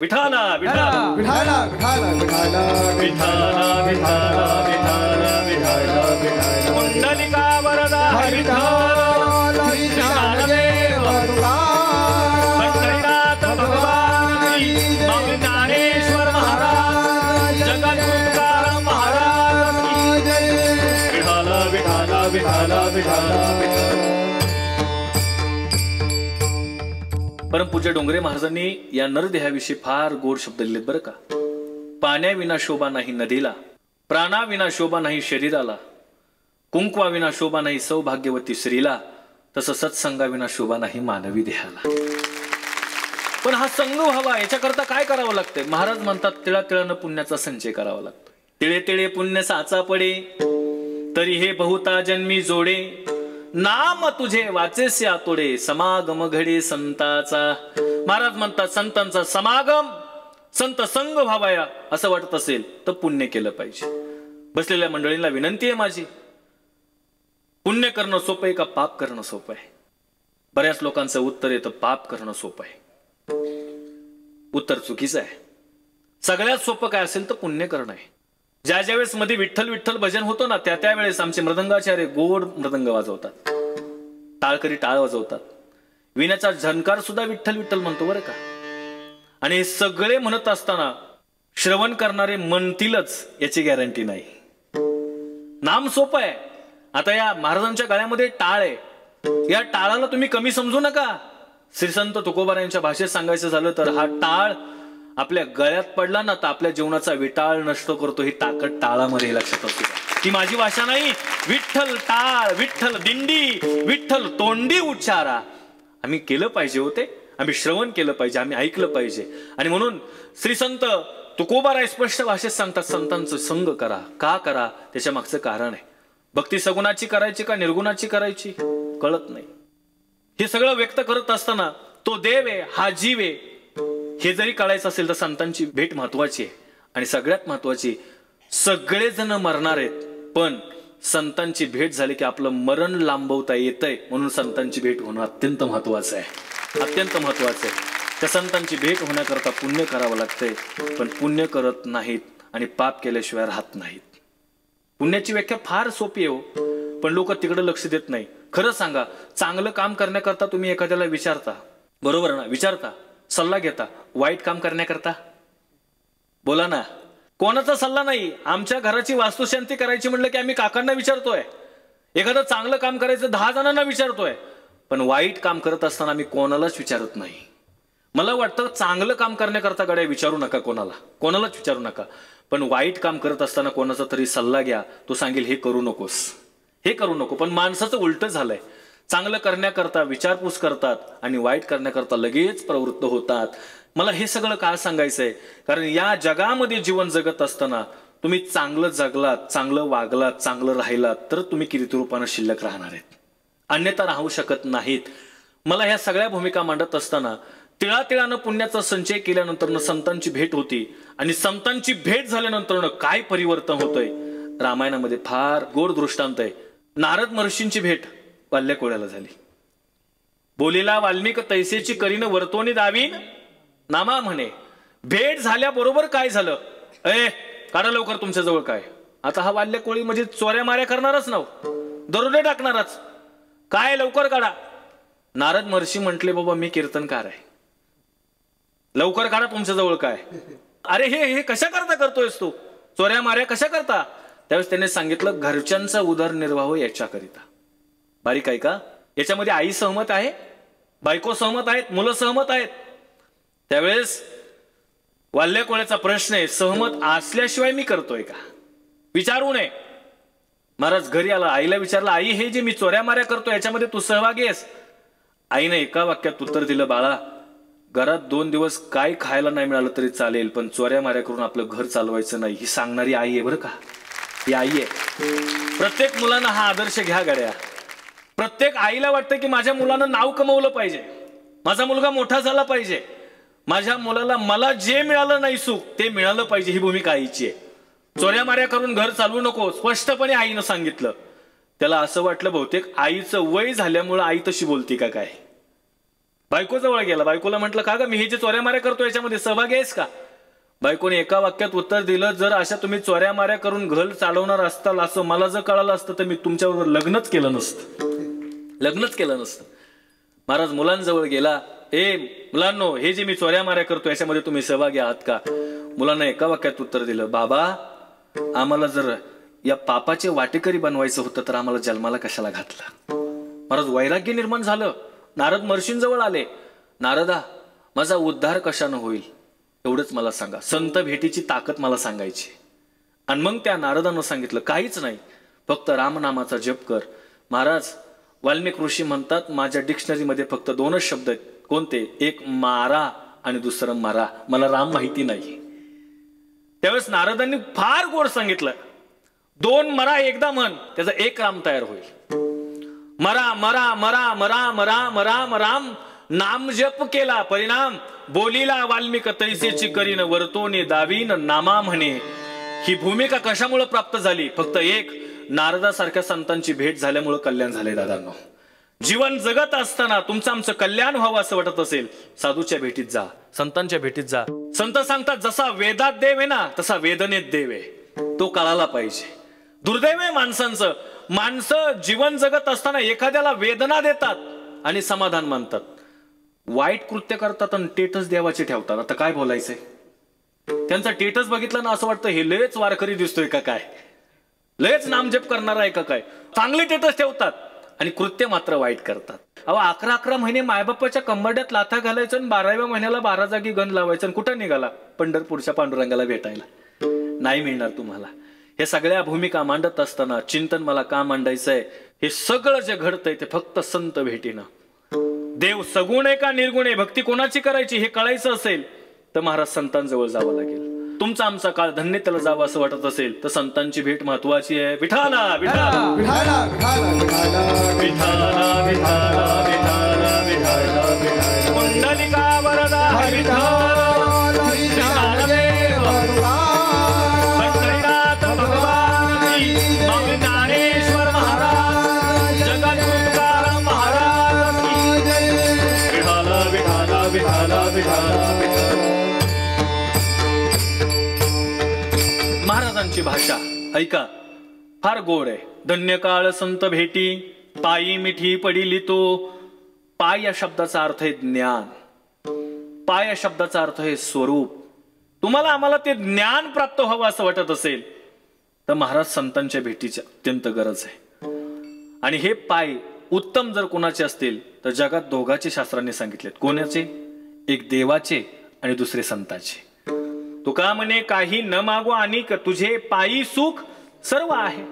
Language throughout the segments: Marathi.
विठाला विठाला विठाला विठाला विठाला विठाला विठाला विठाला विठाला विठाला कुंडलिका वरदा विठाला विठालदेव पंढरीनाथ भगवान माऊली ज्ञानेश्वर महाराज जगद्गुरुकार महाराज विठाला विठाला विठाला विठाला। परमपूज्य डोंगरे महाराजांनी या नरदेहाविषयी फार गोड शब्द लिहिलेत बरं का। पाण्याविना शोभा नाही नदीला, प्राणाविना शोभा नाही शरीराला, कुंकवाविना शोभा नाही सौभाग्यवती स्त्रीला, तसं सत्संगाविना शोभा नाही मानवी देहाला। पण हा संग व्हावा याच्याकरता काय करावं लागतंय? महाराज म्हणतात तिळा तिळानं पुण्याचा संचय करावा लागतो। तिळे तिळे पुण्य साचा पडे, तरी हे बहुता जन्मी जोडे, नाम तुझे वाचेसे आतोडे, समागम घडे संताचा। महाराज म्हणतात संतांचा समागम, संत संग व्हावाया असं वाटत असेल तर पुण्य केलं पाहिजे। बसलेल्या मंडळींना विनंती आहे माझी, पुण्य करणं सोपं आहे का पाप करणं सोपं आहे? बऱ्याच लोकांचं उत्तर येतं पाप करणं सोपं आहे। उत्तर चुकीचं आहे। सगळ्यात सोपं काय असेल तर पुण्य करणं आहे। ज्या ज्यावेळेस मध्ये विठ्ठल विठ्ठल भजन होतं ना त्या त्यावेळेस आमचे मृदंगाचार्य गोड मृदंग वाजवतात, टाळकरी टाळ वाजवतात, विण्याचा झणकार सुद्धा विठ्ठल विठ्ठल म्हणतो बरं का। आणि हे सगळे म्हणत असताना श्रवण करणारे म्हणतीलच याची गॅरंटी नाही। नाम सोपं आहे। आता या महाराजांच्या गळ्यामध्ये टाळ आहे, या टाळाला तुम्ही कमी समजू नका। श्री संत तुकोबार यांच्या भाषेत सांगायचं झालं तर हा टाळ आपल्या गळ्यात पडला ना तर आपल्या जीवनाचा विटाळ नष्ट करतो। ही ताकद टाळामध्ये लक्षात असते। ती माझी भाषा नाही। विठ्ठल टाळ, विठ्ठल दिंडी, विठ्ठल तोंडी उच्चारा आम्ही केलं पाहिजे होते, आम्ही श्रवण केलं पाहिजे, आम्ही ऐकलं पाहिजे। आणि म्हणून श्री संत तुकोबाराय स्पष्ट भाषेत सांगतात संतांचं संग करा। का करा त्याच्या मागचं कारण आहे। भक्ती सगुणाची करायची का निर्गुणाची करायची कळत नाही। हे सगळं व्यक्त करत असताना तो देव आहे हा जीव आहे हे जरी कळायचं असेल तर संतांची भेट महत्वाची आहे। आणि सगळ्यात महत्वाची, सगळेजण मरणार आहेत पण संतांची भेट झाली की आपलं मरण लांबवता येतंय, म्हणून संतांची भेट होणं अत्यंत महत्वाचं आहे, अत्यंत महत्वाचं आहे। त्या संतांची भेट होण्याकरता पुण्य करावं लागतंय, पण पुण्य करत नाहीत आणि पाप केल्याशिवाय राहत नाहीत। पुण्याची व्याख्या फार सोपी आहे हो, पण लोक तिकडे लक्ष देत नाही। खरं सांगा, चांगलं काम करण्याकरता तुम्ही एखाद्याला विचारता, बरोबर ना, विचारता, सल्ला घेता, वाईट काम करण्याकरता बोला ना, कोणाचा सल्ला नाही। आमच्या घराची वास्तुशांती करायची म्हटलं की आम्ही काकांना विचारतोय, एखादं चांगलं काम करायचं 10 जणांना विचारतोय, पण वाईट काम करत असताना आम्ही कोणालाच विचारत नाही। मला वाटतं चांगलं काम करण्याकरता गड्या विचारू नका, कोणालाच विचारू नका, पण वाईट काम करत असताना कोणाचा तरी सल्ला घ्या। तो सांगेल हे करू नकोस, हे करू नको। पण माणसाचं उलट झालंय, चांगलं करण्याकरता विचारपूस करतात आणि वाईट करण्याकरता लगेच प्रवृत्त होतात। मला हे सगळं का सांगायचंय, कारण या जगामध्ये जीवन जगत असताना तुम्ही चांगलं जगलात, चांगलं वागलात, चांगलं राहिलात तर तुम्ही कीर्तिरूपानं शिल्लक राहणार आहेत, अन्यथा राहू शकत नाहीत। मला ह्या सगळ्या भूमिका मांडत असताना तिळातिळानं पुण्याचा संचय केल्यानंतर संतांची भेट होती आणि संतांची भेट झाल्यानंतर काय परिवर्तन होतंय रामायणामध्ये फार गोड दृष्टांत आहे। नारद महर्षींची भेट वाल्यकोळ्याला झाली। बोलीला वाल्मिक तैसेची करीन वर्तोनी दावीन नामा म्हणे। भेट झाल्याबरोबर काय झालं, काढा लवकर तुमच्या जवळ काय। आता हा वाल्यकोळी म्हणजे चोऱ्या माऱ्या करणारच ना, दरोडे टाकणारच, काय लवकर काढा। नारद महर्षी म्हटले बाबा मी कीर्तनकार आहे, लवकर काढा तुमच्या जवळ काय। अरे हे कशा करता करतोयस तू, चोऱ्या माऱ्या कशा करता? त्यावेळेस त्याने सांगितलं घरच्यांचा उदरनिर्वाह याच्याकरिता। बारीक आहे का, याच्यामध्ये आई सहमत आहे, बायको सहमत आहेत, मुलं सहमत आहेत। त्यावेळेस वाल्यकोळ्याचा प्रश्न आहे सहमत असल्याशिवाय मी करतोय का, विचारू नये। महाराज घरी आला, आईला विचारलं आई हे जे मी चोऱ्या माऱ्या करतो याच्यामध्ये तू सहभागी आहेस? आईने एका वाक्यात उत्तर दिलं बाळा, घरात 2 दिवस काय खायला नाही मिळालं तरी चालेल, पण चोऱ्या माऱ्या करून आपलं घर चालवायचं नाही। ही सांगणारी आई आहे बरं का, ही आई आहे। प्रत्येक मुलांना हा आदर्श घ्या गड्या। प्रत्येक आईला वाटतं की माझ्या मुलानं नाव कमवलं पाहिजे, माझा मुलगा मोठा झाला पाहिजे, माझ्या मुलाला मला जे मिळालं नाही सुख ते मिळालं पाहिजे, ही भूमिका आईची आहे। चोऱ्या माऱ्या करून घर चालवू नको स्पष्टपणे आईनं सांगितलं। त्याला असं वाटलं बहुतेक आईचं वय झाल्यामुळे आई तशी बोलती का काय, बायको जवळ गेला. बायकोला म्हटलं, का ग मी हे जे चोऱ्या माऱ्या करतो याच्यामध्ये सहभागी आहेस का? बायकोने एका वाक्यात उत्तर दिलं, जर अशा तुम्ही चोऱ्या माऱ्या करून घर चालवणार असताल असं मला जर कळालं असतं तर मी तुमच्याबरोबर लग्नच केलं नसतं. महाराज मुलांजवळ गेला. मुलांनो, हे जे मी चोऱ्या माऱ्या करतो याच्यामध्ये तुम्ही सहभागी आहात का? मुलांना एका वाक्यात उत्तर दिलं, बाबा आम्हाला जर या पापाचे वाटेकरी बनवायचं होतं तर आम्हाला जन्माला कशाला घातलं? महाराज वैराग्य निर्माण झालं. नारद महर्षींजवळ आले. नारदा, माझा उद्धार कशानं होईल एवढंच मला सांगा. संत भेटीची ताकद मला सांगायची. आणि मग त्या नारदानं सांगितलं, काहीच नाही, फक्त रामनामाचा जप कर. महाराज वाल्मिक ऋषी म्हणतात, माझ्या डिक्शनरीमध्ये फक्त 2च शब्द आहेत. कोणते? एक मारा आणि दुसरं मरा. मला राम माहिती नाही. त्यावेळेस नारदांनी फार गोड सांगितलं, 2 मरा एकदा म्हण, त्याचा 1 राम तयार होईल. मरा मरा मरा मरा मरा मराम राम, नाम जप केला परिणाम, बोलीला वाल्मिक तैसेची करीन, वर्तोने दावीन नामा म्हणे. ही भूमिका कशामुळे प्राप्त झाली? फक्त एक, नारदासारख्या संतांची भेट झाल्यामुळे कल्याण झाले. दादांनो, जीवन जगत असताना तुमचं आमचं कल्याण व्हावं असं वाटत असेल, साधूच्या भेटीत जा, संतांच्या भेटीत जा. संत सांगतात, जसा वेदात देव आहे ना तसा वेदनेत देव आहे. तो कळाला पाहिजे. दुर्दैव आहे माणसांचं. माणसं जीवन जगत असताना एखाद्याला वेदना देतात आणि समाधान मानतात. वाईट कृत्य करतात आणि टेटस देवाचे ठेवतात. आता काय बोलायचंय? त्यांचा टेटस बघितला ना असं वाटतं, हे लयच वारकरी दिसतोय का काय, लयच नामजप करणारा आहे का काय. चांगले टेटस ठेवतात आणि कृत्य मात्र वाईट करतात. अहो 11 महिने मायबापाच्या कंबरड्यात लाथा घालायचं आणि 12व्या महिन्याला 12 जागी गण लावायचं आणि कुठं निघाला? पंढरपूरच्या पांडुरंगाला भेटायला. नाही मिळणार तुम्हाला. हे सगळ्या भूमिका मांडत असताना चिंतन मला का मांडायचंय? हे सगळं जे घडतंय ते फक्त संत भेटीनं. देव सगुण आहे का निर्गुण आहे, भक्ती कोणाची करायची हे कळायचं असेल तर महाराज संतांजवळ जावं लागेल. तुमचा आमचा काळ धन्यतेला जावं असं वाटत असेल तर संतांची भेट महत्वाची आहे. विठाला विठाला विठाला विठाला विठाला विठाला विठाला विठाला विठाला विठाला कुंडलिका वरदा विठाला विठाला देव पंढरीनाथ भगवान की, मग ज्ञानेश्वर महाराज, जगद्गुरुकार महाराज की. विठाला विठाला विठाला विठाला विठाला. महाराजांची भाषा ऐका, फार गोड आहे. धन्य काळ संत भेटी, पायी मिठी पडिली तो. पाय या शब्दाचा अर्थ आहे ज्ञान. पाय या शब्दाचा अर्थ आहे स्वरूप. तुम्हाला आम्हाला ते ज्ञान प्राप्त व्हावं असं वाटत असेल तर महाराज संतांच्या भेटीची अत्यंत गरज आहे. आणि हे पाय उत्तम जर कोणाचे असतील तर जगात दोघांचे शास्त्रांनी सांगितलेत. कोणाचे? एक देवाचे आणि दुसरे संतांचे. तुका म्हणे, काही न मागो आणि तुझे पायी सुख सर्व आहे.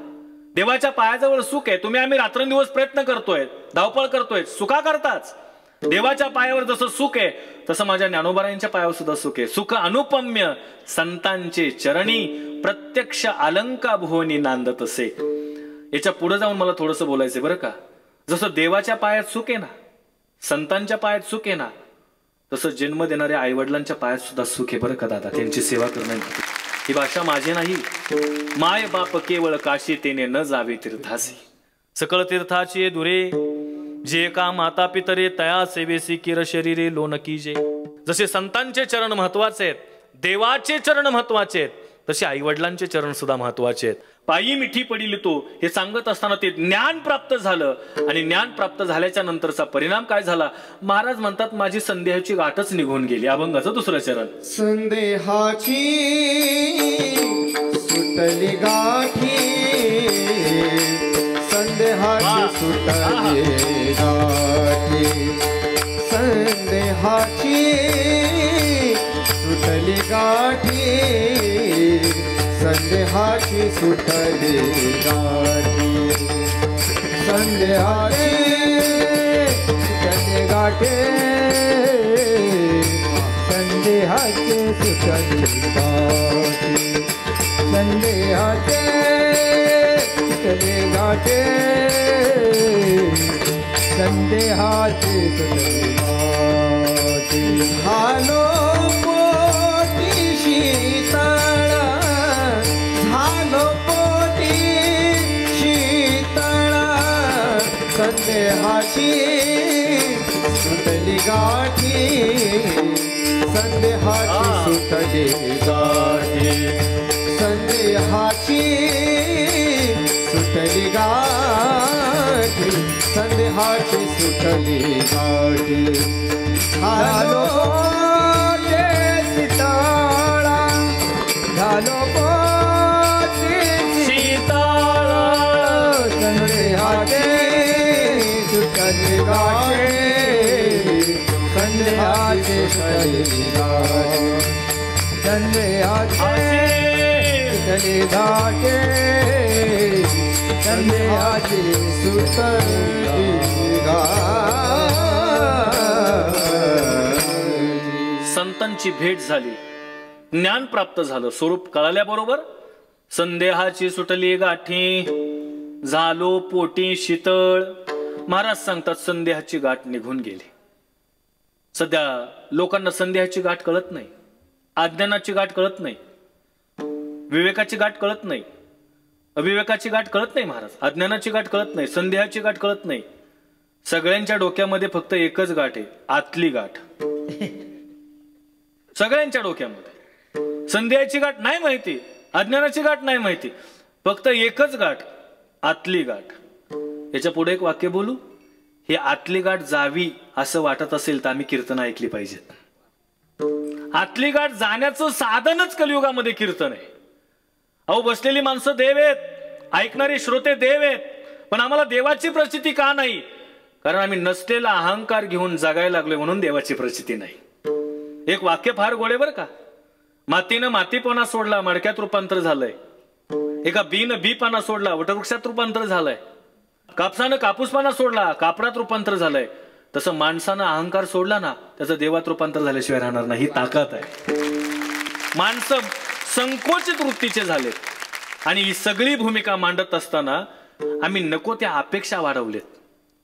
देवाच्या पायाजवळ सुख आहे. तुम्ही आम्ही रात्रंदिवस प्रयत्न करतोय, धावपळ करतोय, सुखा करताच. देवाच्या पायावर जसं सुख आहे तसं माझ्या ज्ञानोबारायांच्या पायावर सुद्धा सुख आहे. सुख अनुपम्य संतांचे चरणी, प्रत्यक्ष अलंका भुवनी नांदत असे. याच्या पुढे जाऊन मला थोडंसं बोलायचंय बरं का. जसं देवाच्या पायात सुख आहे ना, संतांच्या पायात सुख आहे ना, तसं जन्म देणाऱ्या आईवडिलांच्या पायात सुद्धा सुख आहे बरं का दादा. त्यांची सेवा करणं ही भाषा माझी नाही. माय बाप केवळ काशी तेने न जावे तीर्थासी. सकळ तीर्थाची दुरे, जे का माता पितरे तया सेवेसी किर शरीरे लोन कीजे. जसे संतांचे चरण महत्वाचे आहेत, देवाचे चरण महत्वाचे आहेत, तसे आईवडिलांचे चरण सुद्धा महत्वाचे आहेत. पायी मिठी पडिली तो हे सांगत असताना ते ज्ञान प्राप्त झालं. आणि ज्ञान प्राप्त झाल्याच्या नंतरचा परिणाम काय झाला? महाराज म्हणतात, माझी संदेहाची गाठच निघून गेली. अभंगाचं 2रं चरण. संदेहाची सुटली गाठी, संदेहाची सुटली गाठी, संदेहाची सुटली गाठी, संदेहाची सुटली गाठी, संदेहाची सुटली गाठी, संदेहाची सुटली गाठी, संदेहाची सुटली गाठी, संदेहाची सुटली गाठी. झालो पोटी शीतळ, झालो पोटी शीतळ, संदेहाची सुटली गाठी संदेहाची सुटली गाठी संदेहाची सुटली गाठी संदेहाची सुटली गाठी झालो ते सीताळा झालो पोटी सीताळा संदेहाची सुटली गाठी संदेहाची सुटली गाठी संदेहाची सुटली गाठी संदेहाची सुटली गाठी. संतांची भेट झाली, ज्ञान प्राप्त झालं, स्वरूप कळाल्याबरोबर संदेहाची सुटली गाठी झालो पोटी शीतळ. महाराज सांगतात संदेहाची गाठ निघून गेली. सध्या लोकांना संदेहाची गाठ कळत नाही, अज्ञानाची गाठ कळत नाही, विवेकाची गाठ कळत नाही, अविवेकाची गाठ कळत नाही. महाराज अज्ञानाची गाठ कळत नाही, संदेहाची गाठ कळत नाही. सगळ्यांच्या डोक्यामध्ये फक्त एकच गाठ आहे, आतली गाठ. सगळ्यांच्या डोक्यामध्ये संदेहाची गाठ नाही माहिती, अज्ञानाची गाठ नाही माहिती, फक्त एकच गाठ, आतली गाठ. याच्या पुढे एक वाक्य बोलू. ही आतली गाठ जावी असं वाटत असेल तर आम्ही कीर्तन ऐकली पाहिजेत. आतली गाठ जाण्याचं साधनच कलियुगामध्ये कीर्तन आहे. अहो बसलेली माणसं देव आहेत, ऐकणारे श्रोते देव आहेत, पण आम्हाला देवाची प्रचिती का नाही? कारण आम्ही नसलेला अहंकार घेऊन जगायला लागलोय म्हणून देवाची प्रचिती नाही. एक वाक्य फार गोडे बर का. मातीनं मातीपणा सोडला, मडक्यात रूपांतर झालंय. एका बीनं बीपणा सोडला, वटवृक्षात रूपांतर झालंय. कापसानं कापूसपणा सोडला, कापडात रूपांतर झालंय. तसं माणसानं अहंकार सोडला ना, त्याचं देवात रूपांतर झाल्याशिवाय राहणार नाही. ही ताकद आहे. माणसं संकोचित वृत्तीचे झालेत आणि ही सगळी भूमिका मांडत असताना आम्ही नको त्या अपेक्षा वाढवलेत.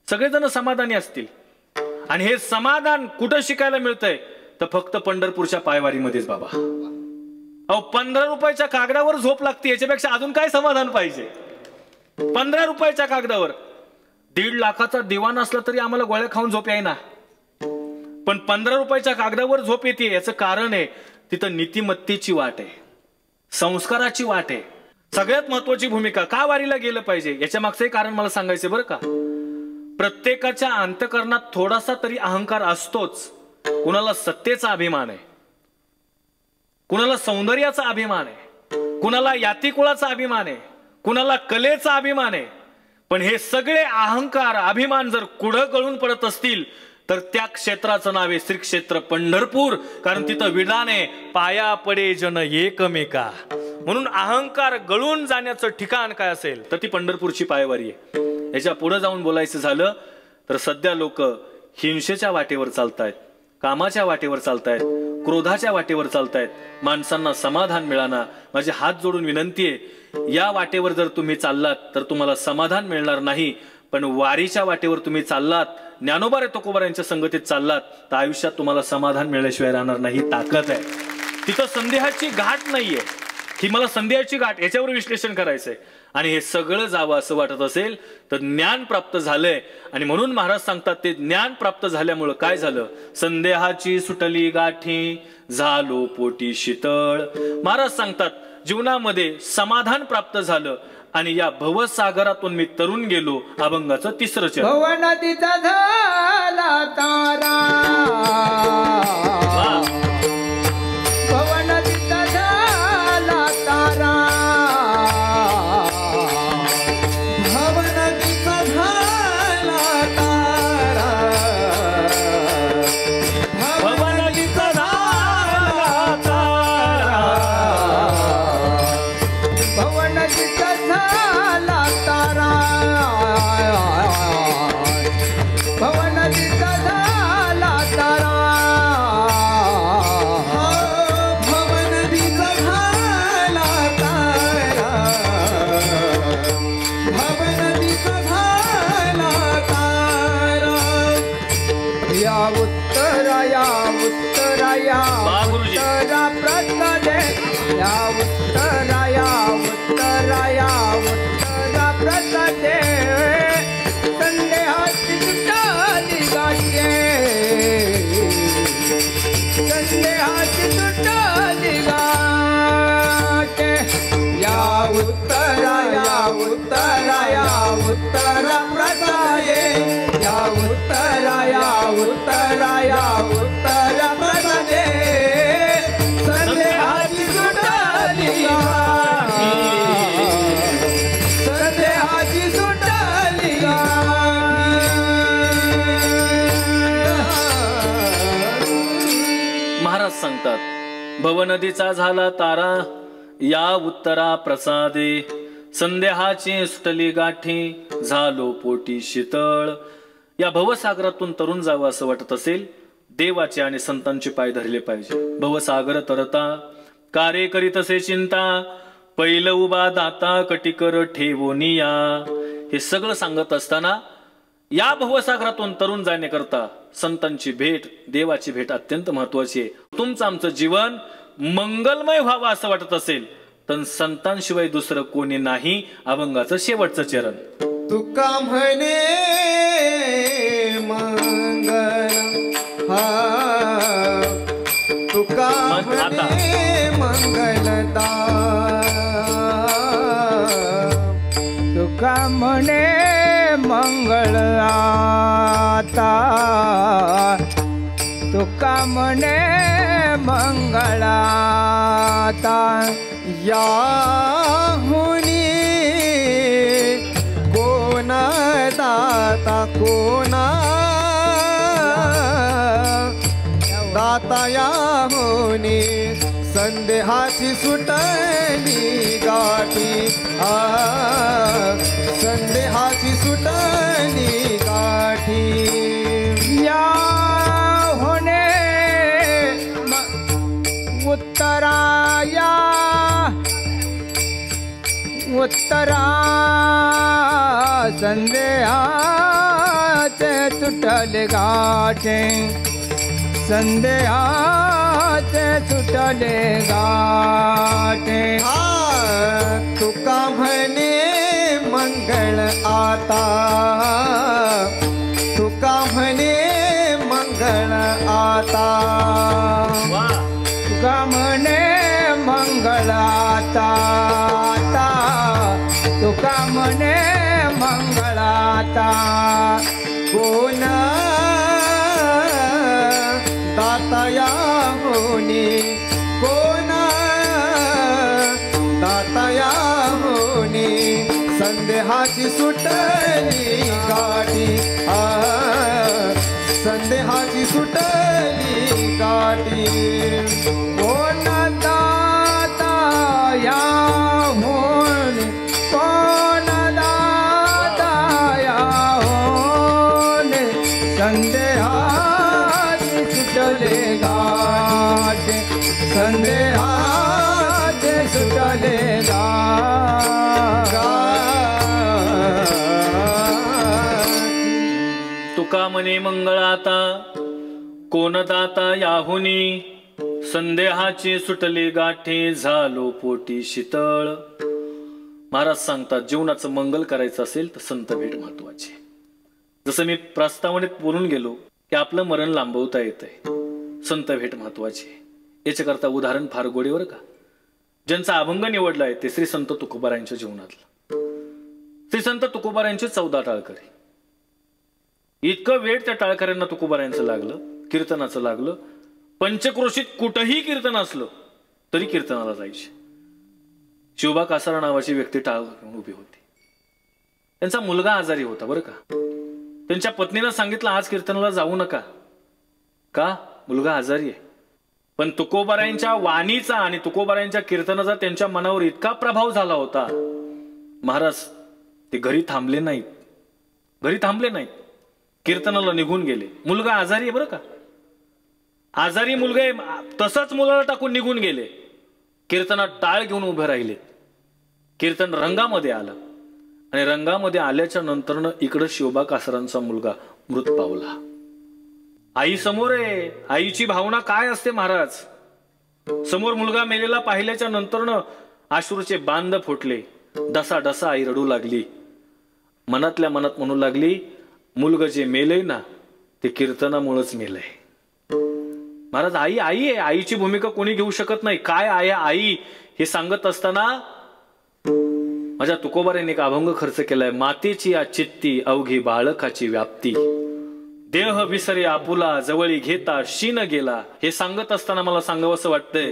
सगळेजण समाधानी असतील आणि हे समाधान कुठं शिकायला मिळतंय तर फक्त पंढरपूरच्या पायवारीमध्येच बाबा. अहो 15 रुपयाच्या कागदावर झोप लागते, याच्यापेक्षा अजून काय समाधान पाहिजे? 15 रुपयाच्या कागदावर 1.5 लाखाचा दिवाण असला तरी आम्हाला गोळ्या खाऊन झोप येईना, पण 15 रुपयाच्या कागदावर झोप येते. याचं कारण आहे तिथं नीतिमत्तेची वाट आहे, संस्काराची वाट आहे. सगळ्यात महत्वाची भूमिका का वारीला गेलं पाहिजे याच्या मागचं कारण मला सांगायचं बरं का. प्रत्येकाच्या अंतःकरणात थोडासा तरी अहंकार असतोच. कुणाला सत्तेचा अभिमान आहे, कुणाला सौंदर्याचा अभिमान आहे, कुणाला यातिकुळाचा अभिमान आहे, कुणाला कलेचा अभिमान आहे. पण हे सगळे अहंकार अभिमान जर कुढं गळून पडत असतील तर त्या क्षेत्राचं नाव आहे श्री क्षेत्र पंढरपूर. कारण तिथं विधाने पाया पडे जन एकमेका. म्हणून अहंकार गळून जाण्याचं ठिकाण काय असेल तर ती पंढरपूरची पायवारी आहे. याच्या पुढे जाऊन बोलायचं झालं तर सध्या लोक हिंसेच्या वाटेवर चालतायत, कामाच्या वाटेवर चालतायत, क्रोधाच्या वाटेवर चालतायत. माणसांना समाधान मिळाना. माझी हात जोडून विनंती आहे, या वाटेवर जर तुम्ही चाललात तर तुम्हाला समाधान मिळणार नाही. पण वारीच्या वाटेवर तुम्ही चाललात, ज्ञानोबा रे तुकोबा यांच्या संगतीत चाललात तर आयुष्यात तुम्हाला समाधान मिळाल्याशिवाय राहणार नाही. ताकद आहे तिथं. संदेहाची गाठ नाहीये. ही मला संदेहाची गाठ याच्यावर विश्लेषण करायचंय. आणि हे सगळं जावं असं वाटत असेल तर ज्ञान प्राप्त झालंय. आणि म्हणून महाराज सांगतात ते ज्ञान प्राप्त झाल्यामुळं काय झालं? संदेहाची सुटली गाठी झालो पोटी शीतळ. महाराज सांगतात जीवनामध्ये समाधान प्राप्त झालं आणि या भवसागरातून मी तरुण गेलो. अभंगाचं 3रं चरण. भवनदीचा झाला तारा, भवनदीचा झाला तारा, भवनदीचा झाला तारा, भवनदीचा झाला तारा, भवनदीचा झाला तारा, भवनदीचा झाला तारा, भवनदीचा झाला तारा, भवनदीचा झाला तारा. या उत्तरा या उत्तरा या उत्तरा प्रसादे, या उत्तरा या उत्तरा या उत्तरा प्रसादे. संदेहाची सुटली गाठी उत्तरा या उत्तरा प्रसादे या उत्तरा या उत्तरा या उत्तरा प्रसादे संदेहाची सुटली गाठी संदेहाची सुटली महाराज सांगतात भवनदीचा झाला तारा या उत्तरा प्रसादे संदेहाची सुटली गाठी झालो पोटी शीतळ. या भवसागरातून तरुण जावं असं वाटत असेल देवाचे आणि संतांचे पाय धरले पाहिजे. भवसागर तरता कार्य करीत असे चिंता पहिलं उभा दाता कटिकर ठेवोनिया. हे सगळं सांगत असताना या भवसागरातून तरुण जाण्याकरता संतांची भेट देवाची भेट अत्यंत महत्वाची आहे. तुमचं आमचं जीवन मंगलमय व्हावं असं वाटत असेल तर संतांशिवाय दुसरं कोणी नाही. अभंगाचं शेवटचं चरण तुका म्हणे मंगल हा तुका म्हणे मंगलदा तुका म्हणे मंगळ आता तुका म्हणे मंगळाता या हुनी कोण दाता कोण दाता या हुनी संदेहाची सुटली गाठी संदेहाची सुटली गाठी या होणे उत्तराया उत्तरा संदेहाचे सुटले गाठे संदेहाचे सुटले गाठे तुका म्हणे मंगळ आता तुका म्हणे मंगळ आता तुका म्हणे मंगळ आता तुका म्हणे मंगळ आता कोण दातया होनी कोण दातया होनी संदेहाची सुटली गाठी संदेहाची सुटली गाठी कोण दातया होनी कोण दातया होनी संदेहाची सुटले गाठे संदेहाचे सुटले तुका म्हणे मंगळाता कोण दाता याहुनी संदेहाची सुटली गाठी झालो पोटी शीतळ. महाराज सांगतात जीवनाचं मंगल करायचं असेल तर संत भेट महत्वाची. जसं मी प्रस्तावनेत बोलून गेलो की आपलं मरण लांबवता येतंय संत भेट महत्वाची. याच्याकरता उदाहरण फार गोडे बरं का. ज्यांचा अभंग निवडलाय ते श्री संत तुकोबारायांच्या जीवनातलं. श्री संत तुकोबारायांचे 14 टाळकरी. इतकं वेळ त्या टाळकऱ्यांना तुकोबारायांचं लागलं कीर्तनाचं लागलं. पंचक्रोशीत कुठंही कीर्तन असलं तरी कीर्तनाला जायचे. शिवबा कासारा नावाची व्यक्ती टाळ घेऊन उभी होती. त्यांचा मुलगा आजारी होता बरं का. त्यांच्या पत्नीला सांगितलं आज कीर्तनाला जाऊ नका. का? मुलगा आजारी आहे. पण तुकोबारायांच्या वाणीचा आणि तुकोबारायांच्या कीर्तनाचा त्यांच्या मनावर इतका प्रभाव झाला होता महाराज ते घरी थांबले नाहीत. कीर्तनाला निघून गेले. मुलगा आजारी आहे बरं का. आजारी मुलगा आहे तसंच मुलाला टाकून निघून गेले. कीर्तनात टाळ घेऊन उभे राहिले. कीर्तन रंगामध्ये आलं आणि रंगामध्ये आल्याच्या नंतरनं इकडं शिवबा कासारांचा मुलगा मृत पावला. आई समोर आहे. आईची भावना काय असते महाराज. समोर मुलगा मेलेला पाहिल्याच्या नंतरनं अश्रूचे बांध फुटले. डसा डसा आई रडू लागली. मनातल्या मनात म्हणू लागली मुलगा जे मेलय ना ते कीर्तनामुळेच मेलय. महाराज आई आई आहे. आईची भूमिका कोणी घेऊ शकत नाही. काय आहे आई हे सांगत असताना माझ्या तुकोबाराने एक अभंग खर्च केलाय. मातेची या चित्ती अवघी बाळकाची व्याप्ती, देह विसरे आपुला जवळी घेता शीन गेला. हे सांगत असताना मला सांगावंसं वाटतंय,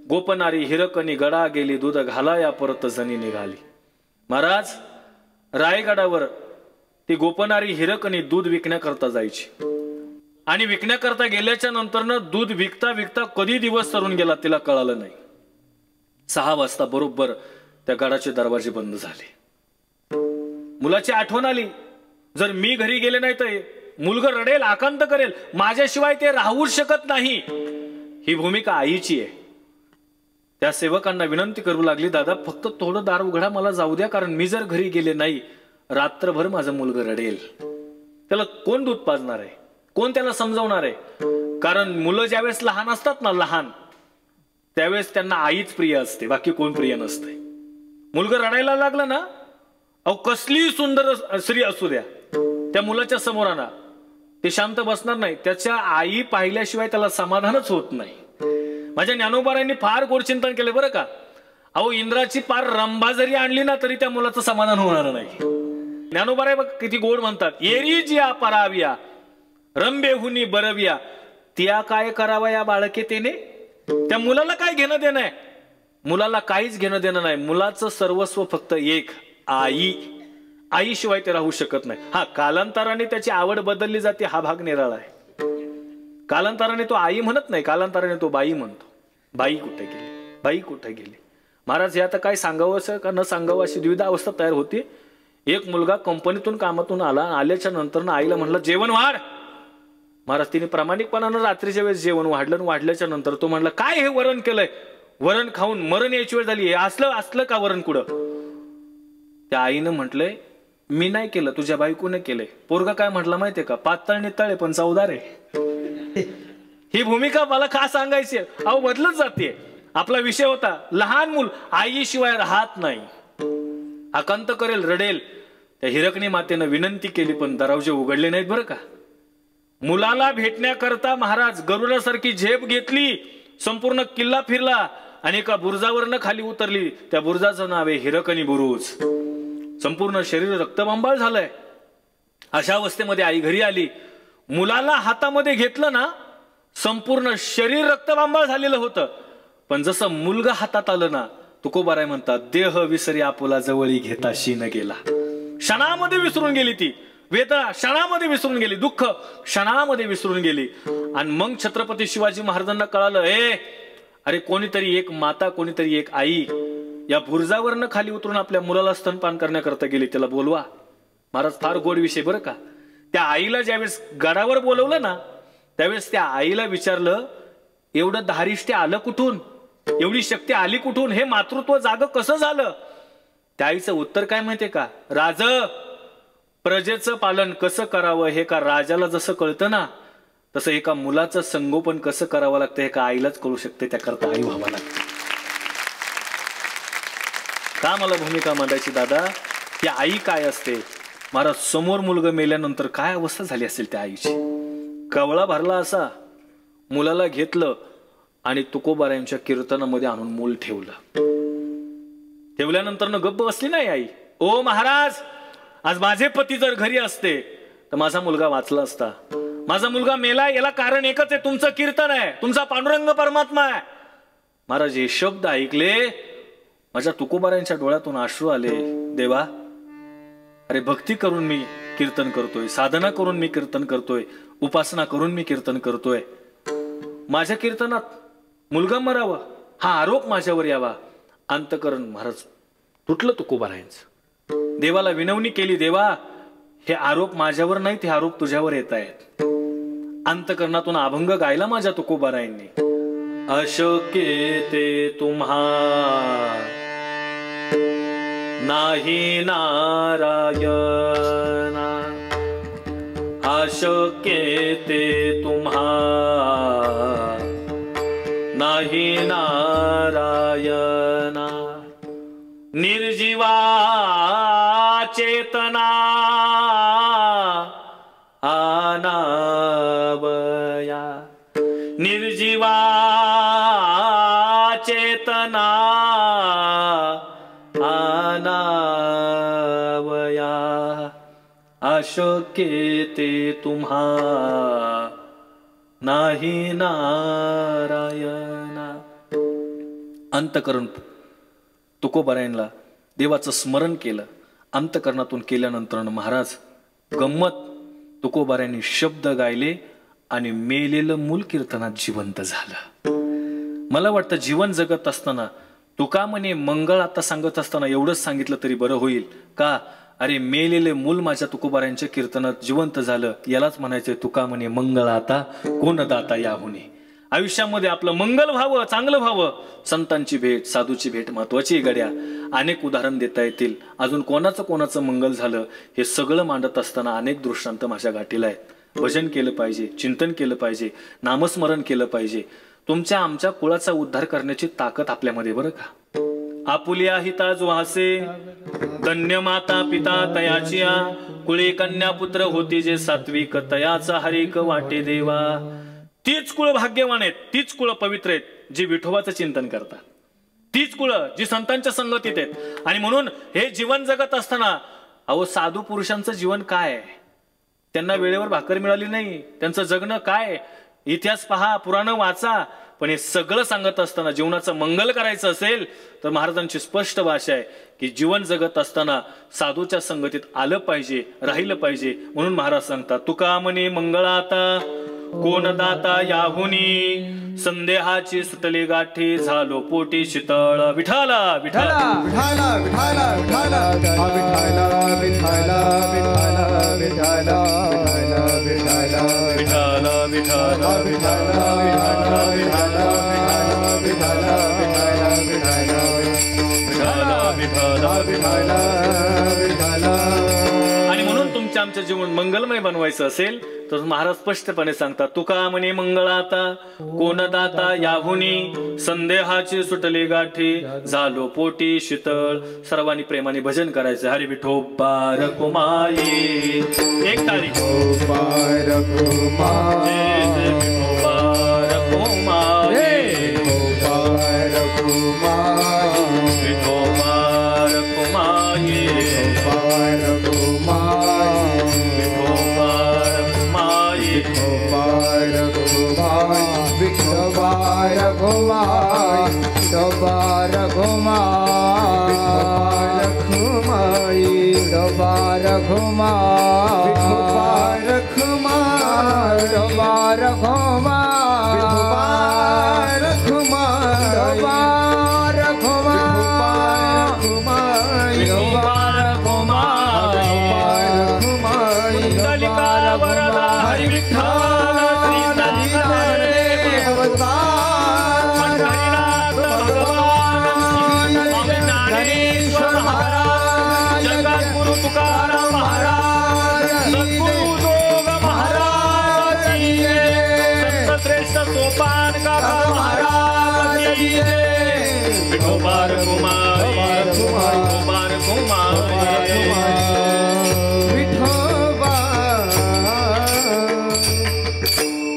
गोपनारी हिरकणी गडा गेली दूध घालाया परत जणी निघाली. महाराज रायगडावर ती गोपनारी हिरकणी दूध विकण्याकरता जायची आणि विकण्याकरता गेल्याच्या नंतर दूध विकता विकता कधी दिवस सरून गेला तिला कळालं नाही. 6 वाजता बरोबर त्या गडाचे दरवाजे बंद झाले. मुलाची आठवण आली, जर मी घरी गेले नाही तर मुलगा रडेल, आकांत करेल, माझ्याशिवाय ते राहूच शकत नाही. ही भूमिका आईची आहे. त्या सेवकांना विनंती करू लागली, दादा फक्त थोडं दार उघडा, मला जाऊ द्या, कारण मी जर घरी गेले नाही रात्रभर माझं मुलगा रडेल. त्याला कोण दूध पाजणार आहे, कोण त्याला समजवणार आहे? कारण मुलं ज्यावेळेस लहान असतात ना, लहान त्यावेळेस त्यांना आईच प्रिय असते, बाकी कोण प्रिय नसते. मुलगा रडायला लागलं ना, अहो कसली सुंदर स्त्री असू द्या, त्या मुलाच्या समोर आणा, ते शांत बसणार नाही. त्याच्या आई पाहिल्याशिवाय त्याला समाधानच होत नाही. माझ्या ज्ञानोबारांनी फार गोडचिंतन केले बरं का. अहो इंद्राची पार रंभा जरी आणली ना तरी त्या मुलाचं समाधान होणार नाही. ज्ञानोबाराय बघ किती गोड म्हणतात, एरी जिया पराविया रंबेहुनी बरविया, तिया काय करावा या बाळके तेने. त्या मुलाला काय घेणं देणं आहे? मुलाला काहीच घेणं देणं नाही. मुलाचं सर्वस्व फक्त एक, आई. आईशिवाय ते राहू शकत नाही. हा, कालांतराने त्याची आवड बदलली जाते, हा भाग निराळा आहे. कालांतराने तो आई म्हणत नाही, कालांतराने तो बाई म्हणतो. बाई कुठे गेली, बाई कुठे गेली. महाराज हे आता काय सांगावं का न सांगावं अशी द्विधा अवस्था तयार होती. एक मुलगा कंपनीतून कामातून आल्याच्या नंतर आईला म्हणलं जेवण वाढ. महाराज तिने प्रामाणिकपणानं रात्रीच्या वेळेस जेवण वाढलं. वाढल्याच्या नंतर तो म्हणला काय हे वरण केलंय, वरण खाऊन मरण यायची वेळ झाली, असलं का वरण कुठं? त्या आईनं म्हटलंय मी नाही केलं, तुझ्या बायकोने केलंय. पोरगा काय म्हटलं माहितीये का, पातळ नितळे पण चवदार आहे. ही भूमिका मला का सांगायची? अहो बदलत जाते. आपला विषय होता लहान मूल आईशिवाय राहत नाही, आकांत करेल, रडेल. त्या हिरकणी मातेनं विनंती केली पण दरवाजे उघडले नाहीत बरं का. मुलाला भेटण्याकरता महाराज गरुडासारखी झेप घेतली, संपूर्ण किल्ला फिरला आणि एका बुरुजावरनं खाली उतरली. त्या बुरुजाचं नाव आहे हिरकणी बुरुज. संपूर्ण शरीर रक्तबंबाळ झालंय. अशा अवस्थेमध्ये आई घरी आली, मुलाला हातामध्ये घेतलं ना, संपूर्ण शरीर रक्तबंबाळ झालेलं होतं. पण जसं मुलगा हातात आलं ना, तुकोबाराय म्हणतात देह विसरी आपुला जवळी घेता शीन गेला. क्षणामध्ये विसरून गेली ती वेदना, क्षणामध्ये विसरून गेली, दुःख क्षणामध्ये विसरून गेली. आणि मग छत्रपती शिवाजी महाराजांना कळालं, अरे कोणीतरी एक माता, कोणीतरी एक आई या बुरुजावरनं खाली उतरून आपल्या मुलाला स्तनपान करण्याकरता गेली, त्याला बोलवा. महाराज फार गोड विषय बरं का. त्या आईला ज्यावेळेस गडावर बोलवलं ना, त्यावेळेस त्या आईला विचारलं एवढं धारिष्ट्य आलं कुठून, एवढी शक्ती आली कुठून, हे मातृत्व जाग कसं झालं? त्या आईचं उत्तर काय माहितीये का, राज प्रजेचं पालन कसं करावं हे का राजाला जसं कळतं ना, तसं एका मुलाचं संगोपन कसं करावं लागतं हे का आईलाच कळू शकते. त्याकरता आई व्हावं लागते. का मला भूमिका मांडायची दादा, ती आई काय असते? महाराज समोर मुलगा मेल्यानंतर काय अवस्था झाली असेल त्या आईची. कवळा भरला असा, मुलाला घेतलं आणि तुकोबारायांच्या कीर्तनामध्ये आणून मूल ठेवलं. ठेवल्यानंतर गप्प बसली नाही आई. ओ महाराज, आज माझे पती जर घरी असते तर माझा मुलगा वाचला असता. माझा मुलगा मेला, याला कारण एकच आहे, तुमचं कीर्तन आहे, तुमचा पांडुरंग परमात्मा आहे. महाराज हे शब्द ऐकले, माझ्या तुकोबारायांच्या डोळ्यातून अश्रू आले. देवा, अरे भक्ती करून मी कीर्तन करतोय, साधना करून मी कीर्तन करतोय, उपासना करून मी कीर्तन करतोय. माझ्या कीर्तनात मुलगा मरावा हा आरोप माझ्यावर यावा. अंतकरण महाराज तुटलं तुकोबारायांचं. देवाला विनवणी केली, देवा हे आरोप माझ्यावर नाहीत, हे आरोप तुझ्यावर येत आहेत. अंतकरणातून अभंग गायला माझ्या तुकोबारायांनी. अशक्य ते तुम्हा नाही नारायणा, अशक्य ते तुम्हा नाही नारायणा. निर्जीवा चेतना आनावया, निर्जीवा चेतना आनावया अशक्य ते तुम्हा नाही नारायणा. अंतकरण तुकोबारायणला देवाचं स्मरण केलं. अंतकरणातून केल्यानंतर महाराज गंमत तुकोबारायांनी शब्द गायले आणि मेलेलं मूल कीर्तनात जिवंत झालं. मला वाटतं जीवन जगत असताना तुका म्हणे मंगळ आता सांगत असताना एवढंच सांगितलं तरी बरं होईल का. अरे मेलेले मूल माझ्या तुकोबारायांच्या कीर्तनात जिवंत झालं. यालाच म्हणायचंय तुका म्हणे मंगळ आता कोण दाता याहुने. आयुष्यामध्ये आपलं मंगल व्हावं, चांगलं व्हावं. संतांची भेट, साधूची भेट महत्वाची गड्या. अनेक उदाहरण देता येतील. अजून कोणाचं मंगल झालं हे सगळं मांडत असताना अनेक दृष्टांत माझ्या गाठीला आहेत. भजन केलं पाहिजे, चिंतन केलं पाहिजे, नामस्मरण केलं पाहिजे. तुमच्या आमच्या कुळाचा उद्धार करण्याची ताकद आपल्यामध्ये बरं का. आपुलिया हिता जो हासे धन्य माता पिता तयाचिया कुळे कन्या पुत्र होती जे सात्विक तयाचा हरिक वाटे देवा. तीच कुळ भाग्यवान आहेत, तीच कुळ पवित्र आहेत जी विठोबाचं चिंतन करतात. तीच कुळ जी संतांच्या संगतीत आहेत. आणि म्हणून हे जीवन जगत असताना अहो साधू पुरुषांचं जीवन काय आहे. त्यांना वेळेवर भाकर मिळाली नाही, त्यांचं जगणं काय. इतिहास पहा, पुराण वाचा. पण हे सगळं सांगत असताना जीवनाचं मंगल करायचं असेल तर महाराजांची स्पष्ट भाषा आहे की जीवन जगत असताना साधूच्या संगतीत आलं पाहिजे, राहिलं पाहिजे. म्हणून महाराज सांगतात तुका म्हणे मंगळाता कोण दाता याहुनी संदेहाची सुटले गाठी झालो पोटी शीतळ. विठाला विठाला विठाला विठाला विठाला विठाला विठाला विठाला विठाला विठाला विठाला विठाला विठाला विठाला विठाला विठाला विठाला विठाला विठाला. आणि म्हणून तुमच्या आमचं जीवन मंगलमय बनवायचं असेल तर महाराज स्पष्टपणे सांगतात तुका म्हणे मंगळाता कोण दाता याहुनी संदेहाची सुटले गाठी झालो पोटी शीतळ. सर्वांनी प्रेमाने भजन करायचं. हरी विठोबा रखुमाई एक तारीख विठोबा रखुमाई विठोबा रखुमाई विठोबा रखुमाई विठोबा रखुमाई विठोबा रखुमाई विठोबा रखुमाई विठोबा रखुमाई विठोबा रखुमाई विठोबा रखुमाई विठोबा रखुमाई विठोबा रखुमाई विठोबा रखुमाई विठोबा रखुमाई कुंडलिका वरदा हरी विठ्ठल श्री पंढरीनाथ भगवान ज्ञानेश्वर महाराज जगद्गुरु तुकाराम महाराज सद्गुरु जोग महाराज संत श्रेष्ठ सोपान काका महाराज विठोबा रखुमाई विठोबा रखुमाई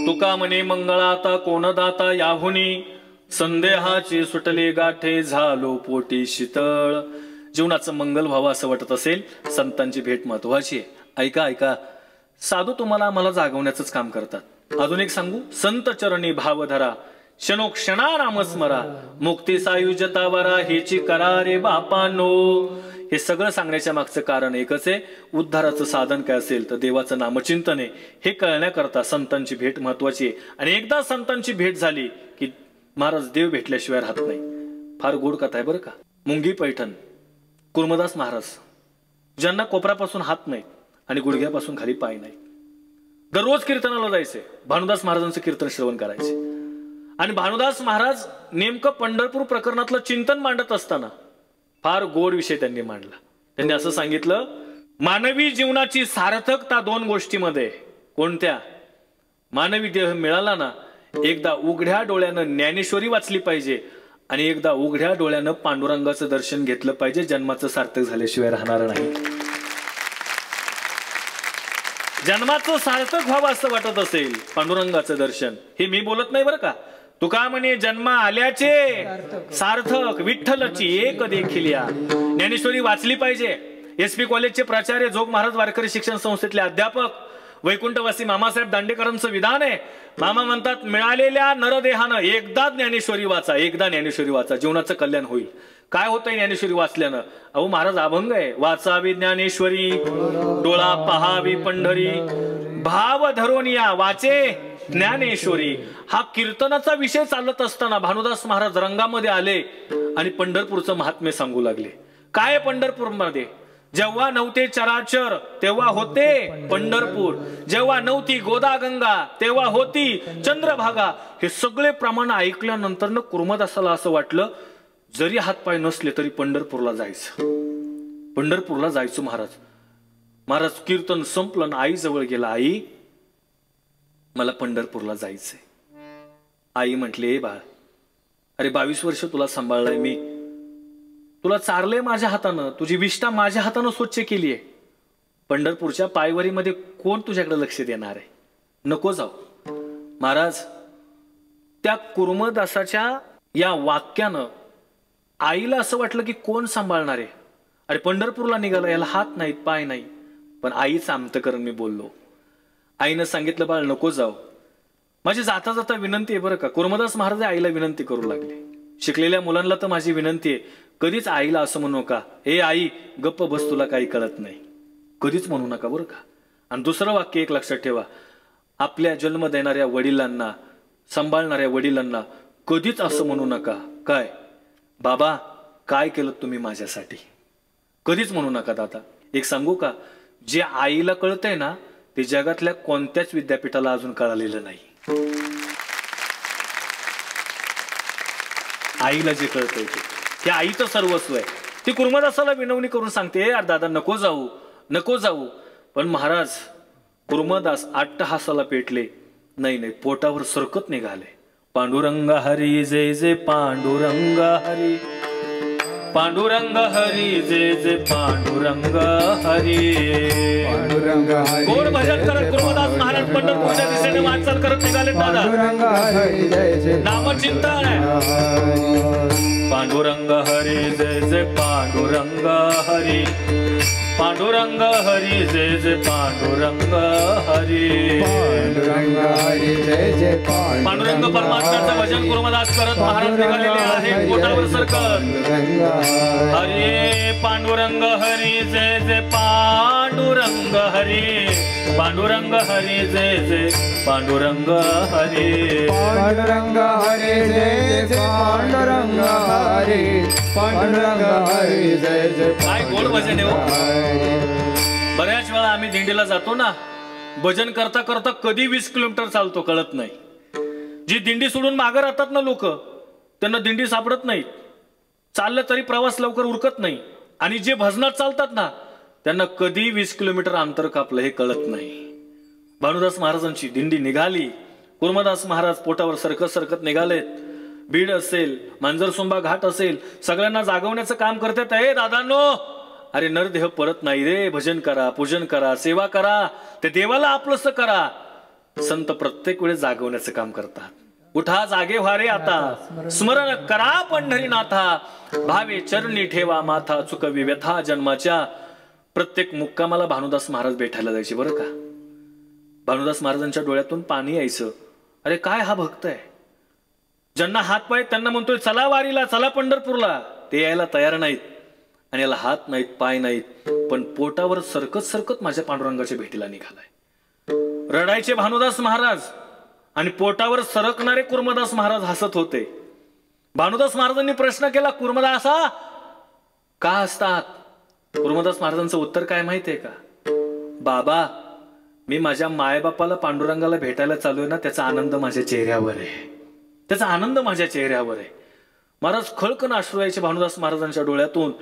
तुका म्हणे मंगळाता कोण दाता याहुनी संदेहाची सुटले गाठे झालो पोटी शीतळ. जीवनाचं मंगल व्हावं असं वाटत असेल संतांची भेट महत्वाची आहे. ऐका ऐका साधू तुम्हाला आम्हाला जागवण्याचंच काम करतात. अजून एक सांगू संत चरणी भावधरा क्षणोक्षणा नामस्मरा मुक्ती सायुज्यता वरा हेची करा रे बापानो. हे सगळं सांगण्याच्या मागचं कारण एकच आहे. उद्धाराचं साधन काय असेल तर देवाचं नामचिंतन आहे. हे कळण्याकरता संतांची भेट महत्वाची आहे. आणि एकदा संतांची भेट झाली की महाराज देव भेटल्याशिवाय राहत नाही. फार गोड कथा आहे बरं का. मुंगी पैठण कुर्मदास महाराज ज्यांना कोपरापासून हात नाही आणि गुडघ्यापासून खाली पाय नाही. दररोज कीर्तनाला जायचे. भानुदास महाराजांचं कीर्तन श्रवण करायचे. आणि भानुदास महाराज नेमकं पंढरपूर प्रकरणातलं चिंतन मांडत असताना फार गोड विषय त्यांनी मांडला. त्यांनी असं सांगितलं मानवी जीवनाची सार्थकता दोन गोष्टीमध्ये. कोणत्या? मानवी देह मिळाला ना एकदा उघड्या डोळ्यानं ज्ञानेश्वरी वाचली पाहिजे आणि एकदा उघड्या डोळ्यानं पांडुरंगाचं दर्शन घेतलं पाहिजे. जन्माचं सार्थक झाल्याशिवाय राहणार नाही. जन्माचं सार्थक व्हावं असं वाटत असेल पांडुरंगाचं दर्शन. हे मी बोलत नाही बरं का. तुका म्हणे जन्मा आल्याचे सार्थक विठ्ठलची एक देखील या. ज्ञानेश्वरी वाचली पाहिजे. SP कॉलेजचे प्राचार्य जोग महाराज वारकरी शिक्षण संस्थेतले अध्यापक वैकुंठवासी मामासाहेब दांडेकरांचं विधान आहे. मामा म्हणतात मिळालेल्या नरदेहानं एकदा ज्ञानेश्वरी वाचा, एकदा ज्ञानेश्वरी वाचा, जीवनाचं कल्याण होईल. काय होतंय ज्ञानेश्वरी वाचल्यानं? अहो महाराज अभंग आहे, वाचावी ज्ञानेश्वरी डोळा पहावी पंढरी भाव धरून या वाचे ज्ञानेश्वरी. हा कीर्तनाचा विषय चालत असताना भानुदास महाराज रंगामध्ये आले आणि पंढरपूरचं महात्म्य सांगू लागले. काय पंढरपूरमध्ये? जेव्हा नव्हते चराचर तेव्हा होते पंढरपूर, जेव्हा नव्हती गोदा गंगा तेव्हा होती चंद्रभागा. हे सगळे प्रमाण ऐकल्यानंतर न कुर्मदासाला असं वाटलं जरी हातपाय नसले तरी पंढरपूरला जायचं, पंढरपूरला जायचं. महाराज कीर्तन संपलं ना आई जवळ गेला. आई मला पंढरपूरला जायचंय. आई म्हटले बाळ, अरे 22 वर्ष तुला सांभाळलाय मी, तुला चारलंय माझ्या हातानं, तुझी विष्ठा माझ्या हातानं स्वच्छ केलीये. पंढरपूरच्या पायवारीमध्ये कोण तुझ्याकडे लक्ष देणार आहे? नको जाऊ. महाराज त्या कुर्मदासाच्या या वाक्यानं आईला असं वाटलं की कोण सांभाळणार आहे? अरे पंढरपूरला निघाला, याला हात नाहीत पाय नाही. पण आईच अंतकरण मी बोललो. आईनं सांगितलं बाळ नको जाऊ. माझी जाता जाता विनंती आहे बरं का. कुर्मदास महाराज आईला विनंती करू लागले. शिकलेल्या मुलांना तर माझी विनंती आहे, कधीच आईला असं म्हणू नका ए आई गप्प बस तुला काही कळत नाही, कधीच म्हणू नका बरं का. आणि दुसरं वाक्य एक लक्षात ठेवा, आपल्या जन्म देणाऱ्या वडिलांना, सांभाळणाऱ्या वडिलांना कधीच असं म्हणू नका काय बाबा काय केलं तुम्ही माझ्यासाठी, कधीच म्हणू नका. दादा एक सांगू का, जे आईला कळतंय ना ते जगातल्या कोणत्याच विद्यापीठाला अजून कळालेलं नाही. आईला जे कळतंय ते आईचं सर्वस्व आहे. ती कुर्मदासाला विनवणी करून सांगते यार दादा नको जाऊ नको जाऊ. पण महाराज कुर्मदास अट्टहासाला पेटले. नाही पोटावर सरकत निघाले. पांडुरंग हरी जय जय पांडुरंग हरी, पांडुरंग हरी जय जय पांडुरंग हरी. पांडुरंग हरी गोड भजन करत कुर्मदास महाराज पंढरपूरच्या दिशेने वाटचाल करत निघाले. दादा पांडुरंग हरी जय जय नामचिंतन आहे. पांडुरंग हरी जय जय पांडुरंग हरी, पांडुरंग हरी जय जय पांडुरंग हरी. पांडुरंग हरी जय जय पांडुरंग परमात्म्याचं भजन कुर्मदास करत महाराज निघालेले आहेत पोटावर सरकत. हरी पांडुरंग हरी जय जय पांडुरंग हरी, पांडुरंग हरी जय जय पांडुरंग हरी. पांडुरंग हरी जय जय पांडुरंग हरी, पांडुरंग हरी जय जय. काय गोड भजन आहे हो. बऱ्याच वेळा आम्ही दिंडीला जातो ना, भजन करता करता कधी 20 किलोमीटर चालतो कळत नाही. जी दिंडी सोडून मागे राहतात ना लोक, त्यांना दिंडी सापडत नाही. चाललं तरी प्रवास लवकर उरकत नाही. आणि जे भजनात चालतात ना त्यांना कधी 20 किलोमीटर अंतर कापलं हे कळत नाही. भानुदास महाराजांची दिंडी निघाली. कुर्मदास महाराज पोटावर सरकत सरकत निघालेत. बीड असेल, मांजरसुंबा घाट असेल, सगळ्यांना जागवण्याचं काम करतात. हे दादांनो, अरे नरदेह परत नाही रे, भजन करा, पूजन करा, सेवा करा, ते देवाला आपलंसं करा. संत प्रत्येक वेळेस जागवण्याचं काम करतात. उठा जागे व्हा रे आता, स्मरण करा पंढरीनाथा, भावे चरणी ठेवा माथा, चुकवी व्यथा जन्माच्या. प्रत्येक मुक्कामाला भानुदास महाराज भेटायला जायचे बरं का. भानुदास महाराजांच्या डोळ्यातून पाणी यायचं. अरे काय हा भक्त आहे, ज्यांना हात पाय त्यांना म्हणतोय चला वारीला, चला पंढरपूरला, ते यायला तयार नाहीत. आणि याला हात नाहीत पाय नाहीत, पण पोटावर सरकत सरकत माझ्या पांडुरंगाच्या भेटीला निघालाय. रडायचे भानुदास महाराज आणि पोटावर सरकणारे कुर्मदास महाराज हसत होते. भानुदास महाराजांनी प्रश्न केला, कुर्मदासा का हसतात? कुर्मदास महाराजांचं उत्तर काय माहितीये का? बाबा मी माझ्या मायबापाला पांडुरंगाला भेटायला चालू आहे ना, त्याचा आनंद माझ्या चेहऱ्यावर आहे, त्याचा आनंद माझ्या चेहऱ्यावर आहे. महाराज खळकन अश्रू यायचे भानुदास महाराजांच्या डोळ्यातून.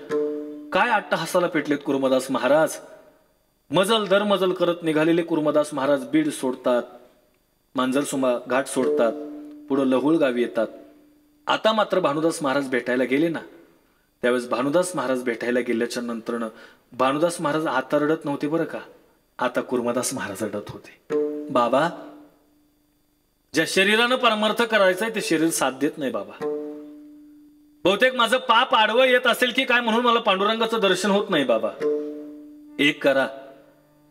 काय अट्टहासाला पेटलेत कुर्मदास महाराज. मजल दर मजल करत निघालेले कुर्मदास महाराज बीड सोडतात, मांजरसुंबा घाट सोडतात, पुढे लहुळ गावी येतात. आता मात्र भानुदास महाराज भेटायला गेले ना, त्यावेळेस भानुदास महाराज भेटायला गेल्याच्या नंतरनं भानुदास महाराज आता रडत नव्हते बरं का, आता कुर्मदास महाराज रडत होते. बाबा ज्या शरीरानं परमार्थ करायचंय ते शरीर साथ देत नाही बाबा. बहुतेक माझं पाप आडवं येत असेल की काय म्हणून मला पांडुरंगाचं दर्शन होत नाही बाबा. एक करा,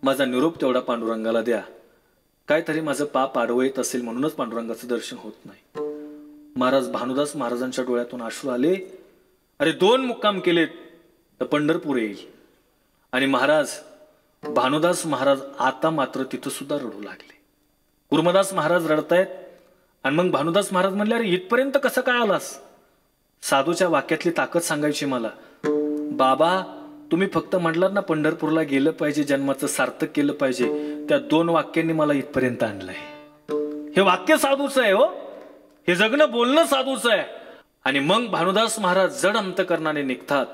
माझा निरोप तेवढा पांडुरंगाला द्या. काहीतरी माझं पाप आडवं येत असेल म्हणूनच पांडुरंगाचं दर्शन होत नाही. महाराज भानुदास महाराजांच्या डोळ्यातून अश्रू आले. अरे 2 मुक्काम केलेत तर पंढरपूर येईल. आणि महाराज भानुदास महाराज आता मात्र तिथं सुद्धा रडू लागले. कुर्मदास महाराज रडतायत आणि मग भानुदास महाराज म्हणले, अरे इथपर्यंत कसं काय आलास? साधूच्या वाक्यातली ताकद सांगायची मला. बाबा तुम्ही फक्त म्हटलात ना पंढरपूरला गेलं पाहिजे, जन्माचं सार्थक केलं पाहिजे, त्या 2 वाक्यांनी मला इथपर्यंत आणलंय. हे वाक्य साधूचं आहे हो, हे जगणं बोलणं साधूचं आहे. आणि मग भानुदास महाराज जड अंतकरणाने निघतात,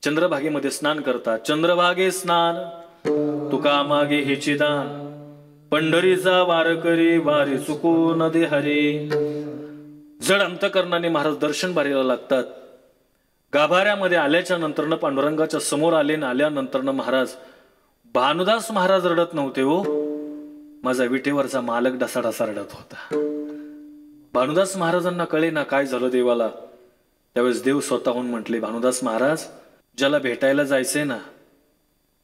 चंद्रभागेमध्ये स्नान करतात. चंद्रभागे स्नान तुका मागे हेची दान, पंढरीचा वारकरी वारी चुको न दे हरे. जड अंतकरणाने महाराज दर्शन बारीला लागतात. गाभाऱ्यामध्ये आल्याच्या नंतरनं पांडुरंगाच्या समोर आले ना, आल्यानंतरनं महाराज भानुदास महाराज रडत नव्हते हो, माझा विटेवरचा मालक ढसाढसा रडत होता. भानुदास महाराजांना कळे ना काय झालं देवाला. त्यावेळेस देव स्वतःहून म्हटले, भानुदास महाराज ज्याला भेटायला जायचंय ना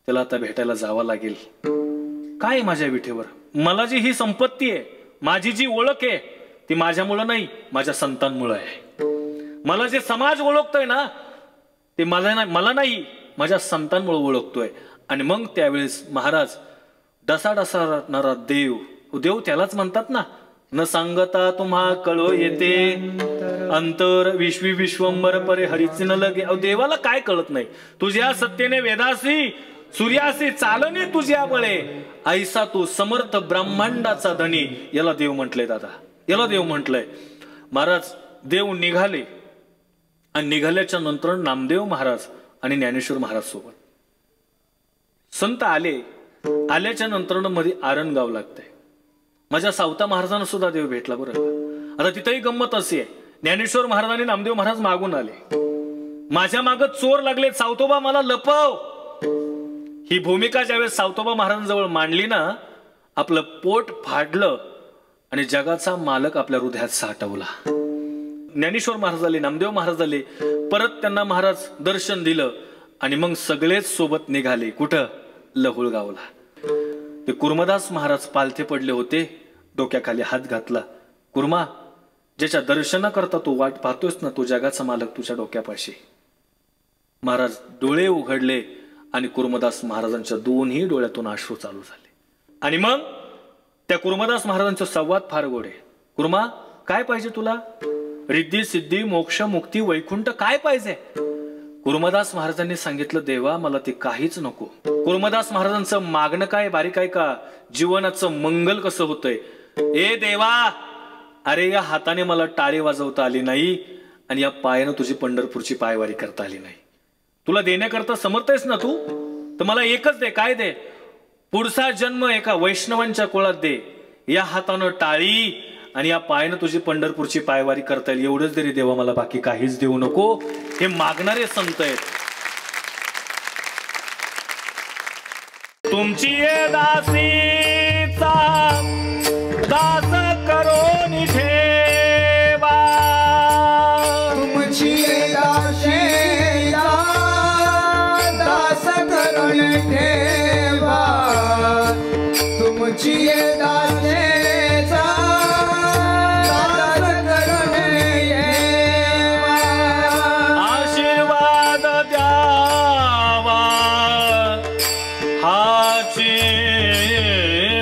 त्याला आता भेटायला जावं लागेल. काय माझ्या विठेवर, मला जी ही संपत्ती आहे, माझी जी ओळख आहे ती माझ्यामुळं नाही, माझ्या संतांमुळं आहे. मला जे समाज ओळखतोय ना ते मला नाही, माझ्या संतांमुळे ओळखतोय. आणि मग त्यावेळेस महाराज डसाडसा रडणारा देव, देव त्यालाच म्हणतात ना, न सांगता तुम्हा कळो येते अंतर विश्वी विश्वंबर परे हरीच न लगे. देवाला काय कळत नाही? तुझ्या सत्तेने वेदासी सूर्यासी चालणे तुझ्या बळे, ऐसा तू समर्थ ब्रह्मांडाचा धनी. याला देव म्हटलंय दादा, याला देव म्हटलंय. महाराज देव निघाले आणि निघाल्याच्या नंतर नामदेव महाराज आणि ज्ञानेश्वर महाराज सोबत संत आले. आल्याच्या नंतर मध्ये आरणगाव लागतंय. माझ्या सावता महाराजांना सुद्धा देव भेटला. बरं आता तिथेही गंमत अशी आहे, ज्ञानेश्वर महाराज आणि नामदेव महाराज मागून आले. माझ्या माग चोर लागले, सावतोबा मला लपव. ही भूमिका ज्यावेळेस सावतोबा महाराजांजवळ मांडली ना, आपलं पोट फाडलं आणि जगाचा मालक आपल्या हृदयात साठवला. ज्ञानेश्वर महाराज आले, नामदेव महाराज आले. परत त्यांना महाराज दर्शन दिलं आणि मग सगळेच सोबत निघाले. कुठं? लहुळगावला. ते कुर्मदास महाराज पालथे पडले होते, डोक्याखाली हात घातला. कुर्मा, ज्याच्या दर्शनाकरता तू वाट पाहतोस ना, तो जगाचा मालक तुझ्या डोक्यापाशी. महाराज डोळे उघडले आणि कुर्मदास महाराजांच्या 2ही डोळ्यातून अश्रू चालू झाले. आणि मग त्या कुर्मदास महाराजांचा संवाद फार गोड आहे. कुर्मा, काय पाहिजे तुला? रिद्धी सिद्धी मोक्ष मुक्ती वैकुंठ काय पाहिजे? कुर्मदास महाराजांनी सांगितलं, देवा मला ते काहीच नको. कुर्मदास महाराजांचं मागणं काय बारीक आहे का? जीवनाचं मंगल कसं होतंय. ए देवा, अरे या हाताने मला टाळे वाजवता आली नाही आणि या पायानं तुझी पंढरपूरची पायवारी करता आली नाही. तुला देण्याकरता समर्थ आहेस ना तू, तर मला एकच दे. काय दे? पुढचा जन्म एका वैष्णवांच्या कुळात दे. या हातानं टाळी आणि या पायानं तुझी पंढरपूरची पायवारी करता येईल एवढंच तरी देवा, मला बाकी काहीच देऊ नको. हे मागणारे संत आहेत. तुमची दासीचा दास करून ठेवा, तुमची दासीचा दास करून ठेवा, तुमची दासीचा दास करून ठेवा. आशीर्वाद द्यावा हाची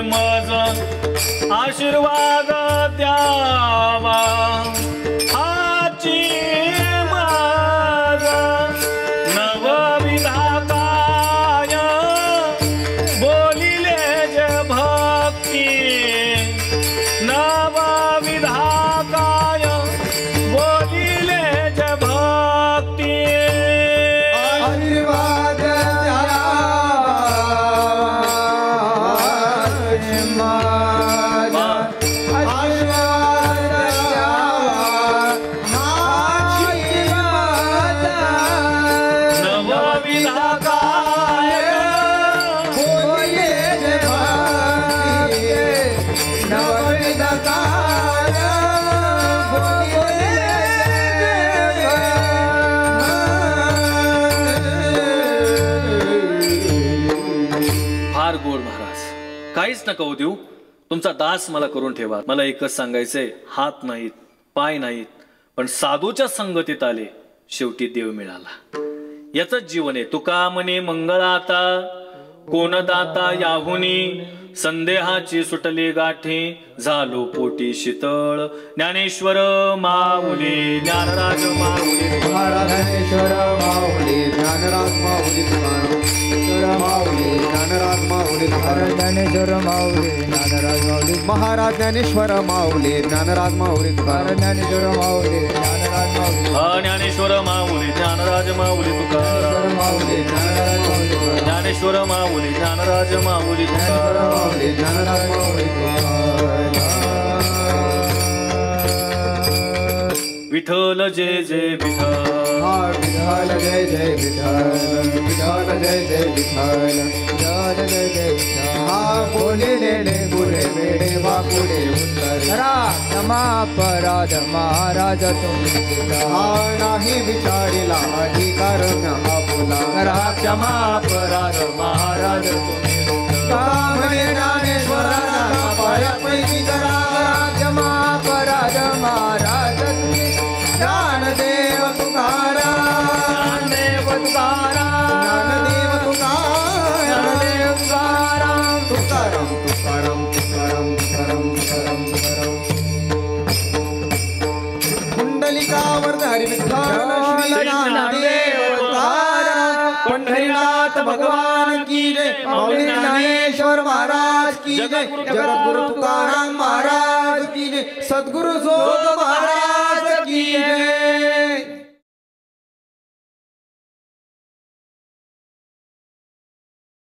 मज, आशीर्वाद द्यावा हाची मज. नवविधाताय काहीच नका होऊ देऊ. तुमचा दास मला करून ठेवा. मला एकच सांगायचंय, हात नाहीत, पाय नाहीत, पण साधूच्या संगतीत आले, शेवटी देव मिळाला. याचंच जीवन आहे. तुका म्हणे मंगळाता कोण दाता याहुनी, संदेहाची सुटली गाठी, झालो पोटी शीतळ. ज्ञानेश्वर माऊली ज्ञानराज माऊली ज्ञानेश्वर माऊली ज्ञानराज माऊली माऊली ज्ञानराज माऊली ज्ञानेश्वर माऊली ज्ञानराज माऊली महाराज ज्ञानेश्वर माऊली ज्ञानराज माऊली ज्ञानेश्वर माऊली ज्ञानराज माऊली ज्ञानेश्वर माऊली ज्ञानराज माऊली तुकाराम माऊली ज्ञानराज माऊली ज्ञानेश्वर माऊली ज्ञानराज माऊली तुकाराम माऊली ज्ञानराज माऊली विठ्ठल जय जय विठ्ठल. विठ्ठल जय जय विठ्ठल विठ्ठल जय जय विठ्ठल विठ्ठल जय जय विठ्ठल बोलिलेले गुरे वेडे वाकुडे उत्तर क्षमा अपराध महाराज तुम्ही नाही विचारिला अधिकार न आपुला क्षमा अपराध महाराज तुम्ही म्हणे ज्ञानेश्वराला पायापैकी करा क्षमा अपराध महाराज तुम्ही ज्ञानदेव तुकाराम ज्ञानदेव तुकाराम ज्ञानदेव तुकाराम तुकाराम तुकाराम तुकाराम तुकाराम तुकाराम तुकाराम कुंडलिकावर हरी विठ्ठल श्री ज्ञानदेव तुकाराम पंढरीनाथ भगवान की जय माऊली ज्ञानेश्वर महाराज की जय जगद्गुरु तुकाराम महाराज की जय सद्गुरु जोग महाराज की जय.